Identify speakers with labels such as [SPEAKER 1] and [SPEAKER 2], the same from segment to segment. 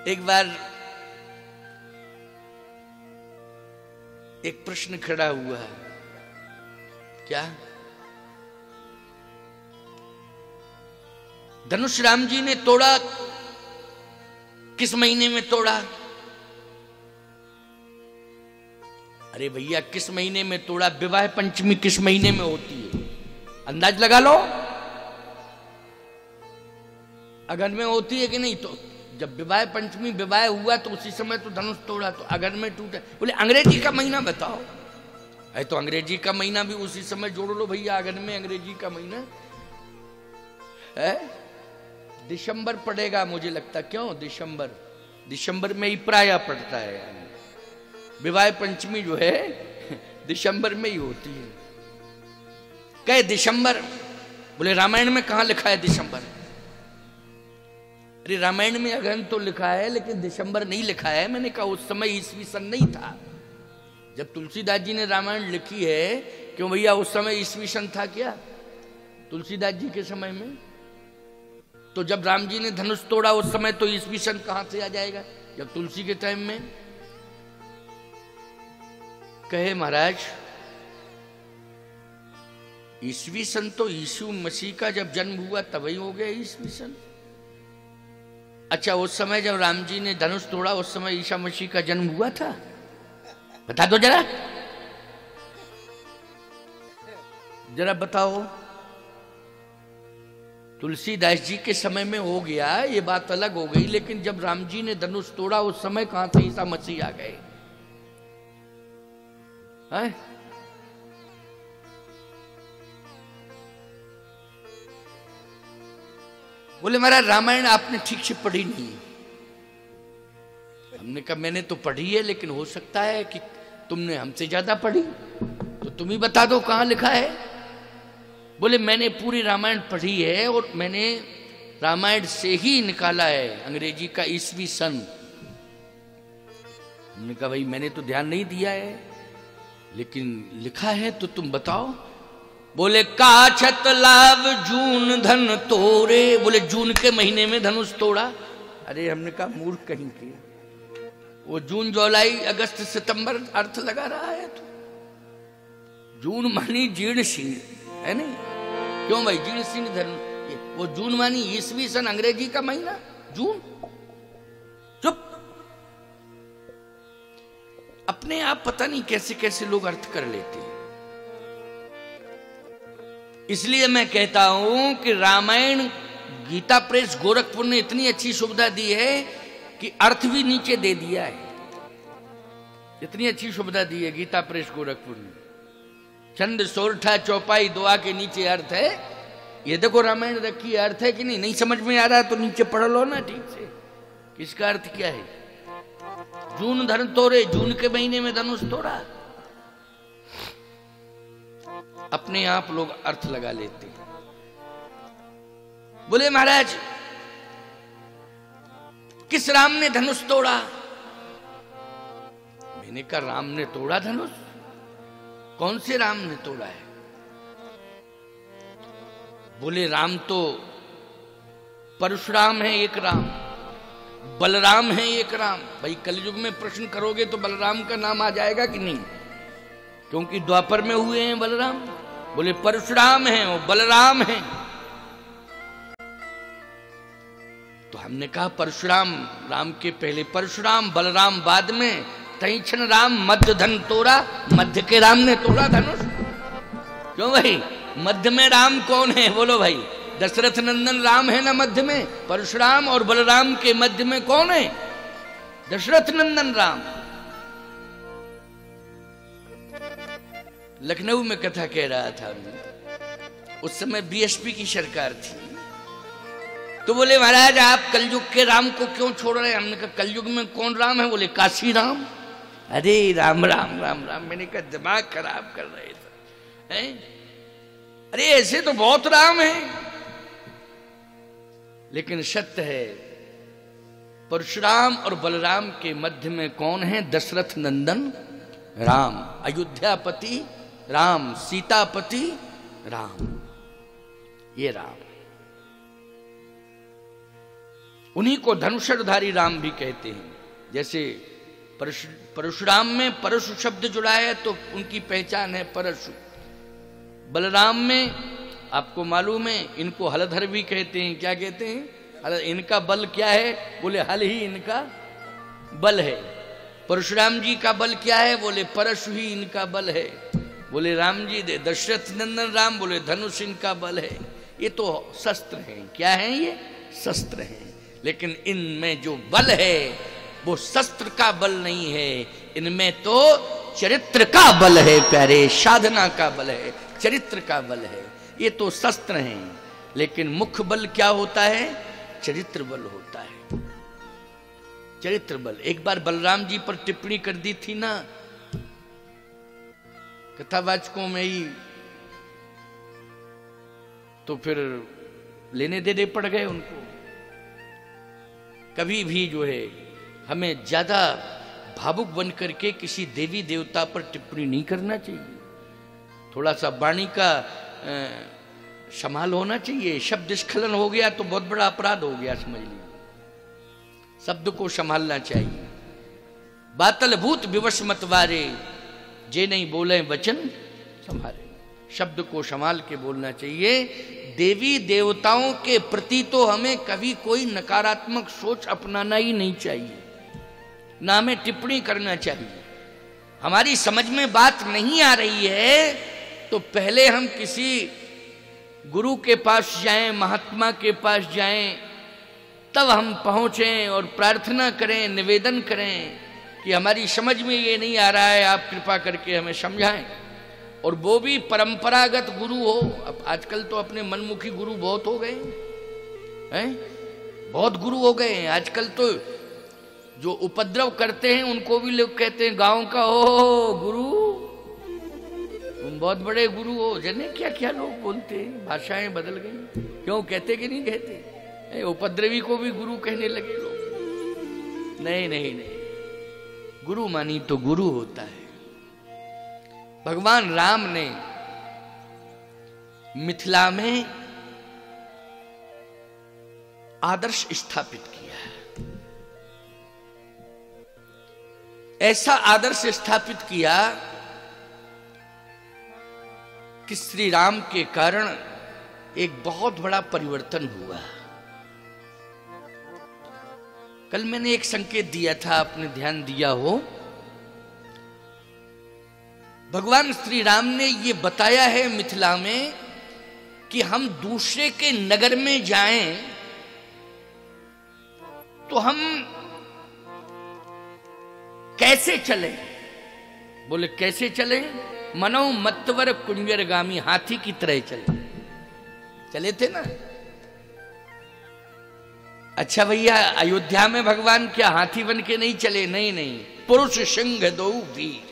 [SPEAKER 1] एक बार एक प्रश्न खड़ा हुआ है, क्या धनुष राम जी ने तोड़ा किस महीने में तोड़ा? अरे भैया किस महीने में तोड़ा? विवाह पंचमी किस महीने में होती है? अंदाज लगा लो। अगन में होती है कि नहीं? तो जब विवाह पंचमी विवाह हुआ तो उसी समय तो धनुष तोड़ा, तो अगन में टूटा। बोले अंग्रेजी का महीना बताओ। अरे तो अंग्रेजी का महीना भी उसी समय जोड़ लो भैया, अगन में अंग्रेजी का महीना है। दिसंबर पड़ेगा मुझे लगता। क्यों दिसंबर? दिसंबर में ही प्राय पड़ता है। विवाह पंचमी जो है दिसंबर में ही होती है। कहे दिसंबर? बोले रामायण में कहां लिखा है दिसंबर? अरे रामायण में अगन तो लिखा है लेकिन दिसंबर नहीं लिखा है। मैंने कहा उस समय ईसवी सन नहीं था जब तुलसीदास जी ने रामायण लिखी है। क्यों भैया उस समय ईसवी सन था क्या तुलसीदास जी के समय में? तो जब राम जी ने धनुष तोड़ा उस समय तो ईसवी सन कहां से आ जाएगा जब तुलसी के टाइम में? कहे महाराज ईसवी सन तो यीशु मसीह का जब जन्म हुआ तभी हो गया ईसवी सन। अच्छा उस समय जब राम जी ने धनुष तोड़ा उस समय ईसा मसीह का जन्म हुआ था? बता दो जरा, जरा बताओ। तुलसीदास जी के समय में हो गया ये बात अलग हो गई, लेकिन जब राम जी ने धनुष तोड़ा उस समय कहां से ईसा मसीह आ गए? हैं? बोले महाराज रामायण आपने ठीक से पढ़ी नहीं। हमने कहा मैंने तो पढ़ी है लेकिन हो सकता है कि तुमने हमसे ज्यादा पढ़ी, तो तुम ही बता दो कहां लिखा है। बोले मैंने पूरी रामायण पढ़ी है और मैंने रामायण से ही निकाला है अंग्रेजी का ईसवी सन। हमने कहा भाई मैंने तो ध्यान नहीं दिया है लेकिन लिखा है तो तुम बताओ। बोले काछत लाभ जून धन तोरे। बोले जून के महीने में धनुष तोड़ा? अरे हमने कहा मूर्ख कहीं के, वो जून जुलाई अगस्त सितंबर अर्थ लगा रहा है। तो जून मानी जीर्ण शीर्ण है नहीं? क्यों भाई जीर्ण शीर्ण धर्म? वो जून मानी ईसवी सन अंग्रेजी का महीना जून। चुप। अपने आप पता नहीं कैसे कैसे लोग अर्थ कर लेते हैं। इसलिए मैं कहता हूं कि रामायण गीता प्रेस गोरखपुर ने इतनी अच्छी सुविधा दी है कि अर्थ भी नीचे दे दिया है। इतनी अच्छी सुविधा दी है गीता प्रेस गोरखपुर ने। छंद सोरठा चौपाई दुआ के नीचे अर्थ है। ये देखो रामायण रखी है, अर्थ है कि नहीं? नहीं समझ में आ रहा तो नीचे पढ़ लो ना ठीक से, किसका अर्थ क्या है। जून धन तोड़े, जून के महीने में धनुष तोड़ा। अपने आप लोग अर्थ लगा लेते हैं। बोले महाराज किस राम ने धनुष तोड़ा? मैंने कहा राम ने तोड़ा धनुष? कौन से राम ने तोड़ा है? बोले राम तो परशुराम है एक राम, बलराम है एक राम। भाई कलयुग में प्रश्न करोगे तो बलराम का नाम आ जाएगा कि नहीं? क्योंकि द्वापर में हुए हैं बलराम। बोले परशुराम हैं और बलराम हैं। तो हमने कहा परशुराम राम के पहले, परशुराम बलराम बाद में। तई क्षण राम मध्य धन तोड़ा। मध्य के राम ने तोड़ा धनुष? क्यों भाई मध्य में राम कौन है? बोलो भाई। दशरथ नंदन राम है ना मध्य में? परशुराम और बलराम के मध्य में कौन है? दशरथ नंदन राम। लखनऊ में कथा कह रहा था मैं, उस समय बीएसपी की सरकार थी। तो बोले महाराज आप कलयुग के राम को क्यों छोड़ रहे हैं? हमने कहा कलयुग में कौन राम है? बोले काशी राम। अरे राम राम राम राम। मैंने कहा दिमाग खराब कर रहे थे। अरे ऐसे तो बहुत राम हैं, लेकिन सत्य है परशुराम और बलराम के मध्य में कौन है? दशरथ नंदन राम, अयोध्यापति राम, सीतापति राम। ये राम उन्हीं को धनुषधारी राम भी कहते हैं। जैसे परशुराम में परशु शब्द जुड़ा है तो उनकी पहचान है परशु। बलराम में आपको मालूम है इनको हलधर भी कहते हैं। क्या कहते हैं? इनका बल क्या है? बोले हल ही इनका बल है। परशुराम जी का बल क्या है? बोले परशु ही इनका बल है। बोले राम जी दशरथ नंदन राम, बोले धनुष इनका बल है। ये तो शस्त्र हैं। क्या है? ये शस्त्र हैं। लेकिन इनमें जो बल है वो शस्त्र का बल नहीं है, इनमें तो चरित्र का बल है प्यारे, साधना का बल है, चरित्र का बल है। ये तो शस्त्र हैं, लेकिन मुख्य बल क्या होता है? चरित्र बल होता है, चरित्र बल। एक बार बलराम जी पर टिप्पणी कर दी थी ना कथावाचकों में ही, तो फिर लेने देने पड़ गए उनको। कभी भी जो है हमें ज्यादा भावुक बन करके किसी देवी देवता पर टिप्पणी नहीं करना चाहिए। थोड़ा सा वाणी का संभाल होना चाहिए। शब्द स्खलन हो गया तो बहुत बड़ा अपराध हो गया, समझ लीजिए। शब्द को संभालना चाहिए। बातल भूत विवश मतवारे, जे नहीं बोले वचन संभाले। शब्द को संभाल के बोलना चाहिए। देवी देवताओं के प्रति तो हमें कभी कोई नकारात्मक सोच अपनाना ही नहीं चाहिए, ना हमें टिप्पणी करना चाहिए। हमारी समझ में बात नहीं आ रही है तो पहले हम किसी गुरु के पास जाएं, महात्मा के पास जाएं, तब हम पहुंचें और प्रार्थना करें, निवेदन करें कि हमारी समझ में ये नहीं आ रहा है, आप कृपा करके हमें समझाएं। और वो भी परंपरागत गुरु हो। अब आजकल तो अपने मनमुखी गुरु बहुत हो गए हैं, बहुत गुरु हो गए हैं आजकल तो। जो उपद्रव करते हैं उनको भी लोग कहते हैं गांव का ओ गुरु, तुम बहुत बड़े गुरु हो। जाने क्या क्या लोग बोलते हैं, भाषाएं बदल गई। क्यों कहते कि नहीं कहते? उपद्रवी को भी गुरु कहने लगे लोग। नहीं नहीं नहीं, गुरु मानी तो गुरु होता है। भगवान राम ने मिथिला में आदर्श स्थापित किया है। ऐसा आदर्श स्थापित किया कि श्री राम के कारण एक बहुत बड़ा परिवर्तन हुआ। कल मैंने एक संकेत दिया था, आपने ध्यान दिया हो। भगवान श्री राम ने ये बताया है मिथिला में कि हम दूसरे के नगर में जाएं तो हम कैसे चलें। बोले कैसे चलें? मनो मत्वर कुंजरगामी, हाथी की तरह चले। चले थे ना। अच्छा भैया, अयोध्या में भगवान क्या हाथी बन के नहीं चले? नहीं नहीं, पुरुष सिंह दो वीर।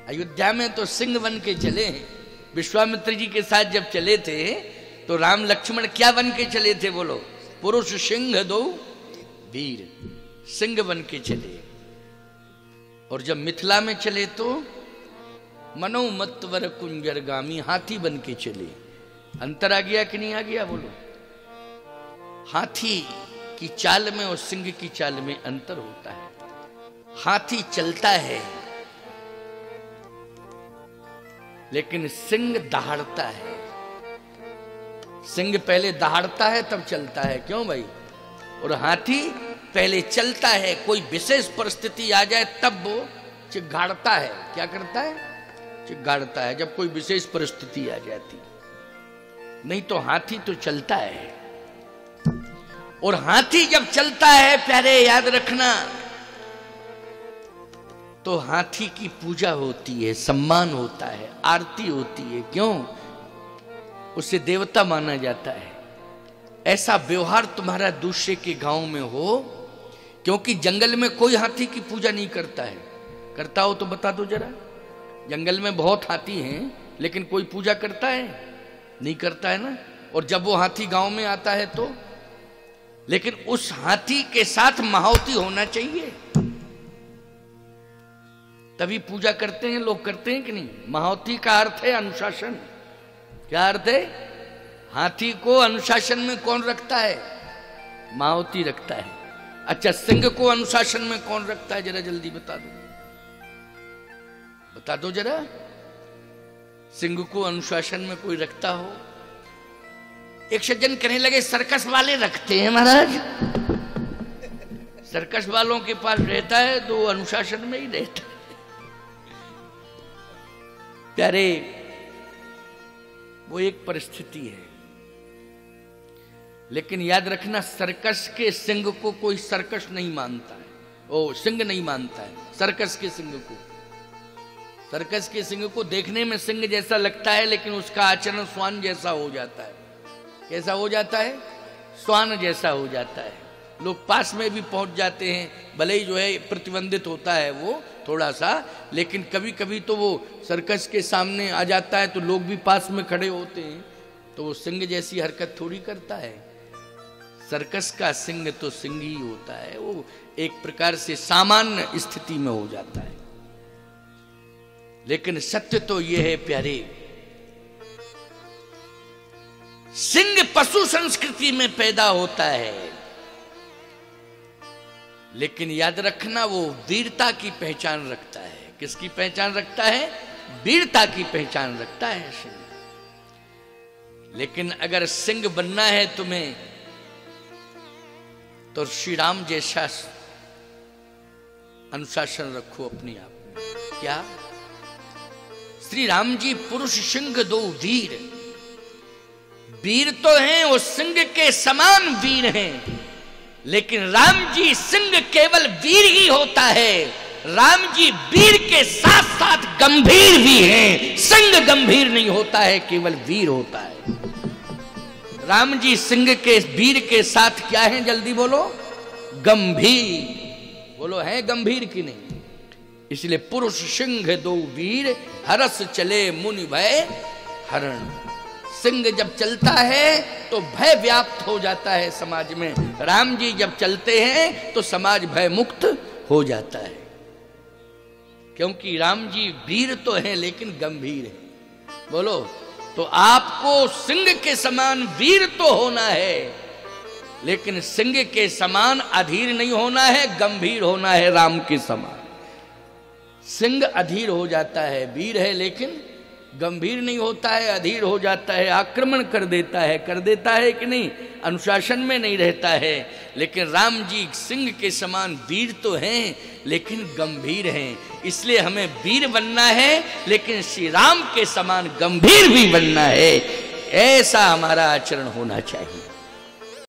[SPEAKER 1] अयोध्या में तो सिंह बन के चले हैं। विश्वामित्र जी के साथ जब चले थे तो राम लक्ष्मण क्या बन के चले थे? बोलो, पुरुष सिंह दो वीर, सिंह बन के चले। और जब मिथिला में चले तो मनोमत्वर कुंजरगामी, हाथी बन के चले। अंतर आ गया कि नहीं आ गया? बोलो। हाथी की चाल में और सिंह की चाल में अंतर होता है। हाथी चलता है लेकिन सिंह दहाड़ता है। सिंह पहले दहाड़ता है तब चलता है, क्यों भाई? और हाथी पहले चलता है, कोई विशेष परिस्थिति आ जाए तब वो चिघाड़ता है। क्या करता है? चिघाड़ता है, जब कोई विशेष परिस्थिति आ जाती। नहीं तो हाथी तो चलता है। और हाथी जब चलता है प्यारे, याद रखना, तो हाथी की पूजा होती है, सम्मान होता है, आरती होती है। क्यों? उसे देवता माना जाता है। ऐसा व्यवहार तुम्हारा दूसरे के गांव में हो, क्योंकि जंगल में कोई हाथी की पूजा नहीं करता है। करता हो तो बता दो जरा। जंगल में बहुत हाथी हैं लेकिन कोई पूजा करता है? नहीं करता है ना। और जब वो हाथी गांव में आता है तो, लेकिन उस हाथी के साथ महावती होना चाहिए, तभी पूजा करते हैं लोग। करते हैं कि नहीं? महावती का अर्थ है अनुशासन। क्या अर्थ है? हाथी को अनुशासन में कौन रखता है? माओती रखता है। अच्छा, सिंह को अनुशासन में कौन रखता है, जरा जल्दी बता दो, बता दो जरा। सिंह को अनुशासन में कोई रखता हो? एक सज्जन कहने लगे सर्कस वाले रखते हैं महाराज। सर्कस वालों के पास रहता है तो अनुशासन में ही रहता है। प्यारे, वो एक परिस्थिति है, लेकिन याद रखना सर्कस के सिंह को कोई सर्कस नहीं मानता है, ओ सिंह नहीं मानता है सर्कस के सिंह को। सर्कस के सिंह को देखने में सिंह जैसा लगता है, लेकिन उसका आचरण श्वान जैसा हो जाता है। कैसा हो जाता है? श्वान जैसा हो जाता है। लोग पास में भी पहुंच जाते हैं, भले ही जो है प्रतिबंधित होता है वो थोड़ा सा, लेकिन कभी कभी तो वो सर्कस के सामने आ जाता है तो लोग भी पास में खड़े होते हैं, तो वो सिंह जैसी हरकत थोड़ी करता है। सर्कस का सिंह तो सिंह ही होता है, वो एक प्रकार से सामान्य स्थिति में हो जाता है। लेकिन सत्य तो यह है प्यारे, सिंह पशु संस्कृति में पैदा होता है, लेकिन याद रखना वो वीरता की पहचान रखता है। किसकी पहचान रखता है? वीरता की पहचान रखता है सिंह। लेकिन अगर सिंह बनना है तुम्हें, तो श्री राम जैसा अनुशासन रखो अपने आप में। क्या? श्री राम जी पुरुष सिंह दो वीर, वीर तो हैं, वो सिंह के समान वीर हैं, लेकिन राम जी सिंह केवल वीर ही होता है। राम जी वीर के साथ साथ गंभीर भी हैं। सिंह गंभीर नहीं होता है, केवल वीर होता है। राम जी सिंह के वीर के साथ क्या है, जल्दी बोलो? गंभीर। बोलो है गंभीर की नहीं? इसलिए पुरुष सिंह दो वीर, हरस चले मुनि भय हरण। सिंह जब चलता है तो भय व्याप्त हो जाता है समाज में। राम जी जब चलते हैं तो समाज भय मुक्त हो जाता है, क्योंकि राम जी वीर तो हैं लेकिन गंभीर हैं। बोलो, तो आपको सिंह के समान वीर तो होना है, लेकिन सिंह के समान अधीर नहीं होना है, गंभीर होना है राम के समान। सिंह अधीर हो जाता है, वीर है लेकिन गंभीर नहीं होता है, अधीर हो जाता है, आक्रमण कर देता है कि नहीं, अनुशासन में नहीं रहता है। लेकिन राम जी सिंह के समान वीर तो हैं लेकिन गंभीर हैं। इसलिए हमें वीर बनना है, लेकिन श्री राम के समान गंभीर भी बनना है। ऐसा हमारा आचरण होना चाहिए।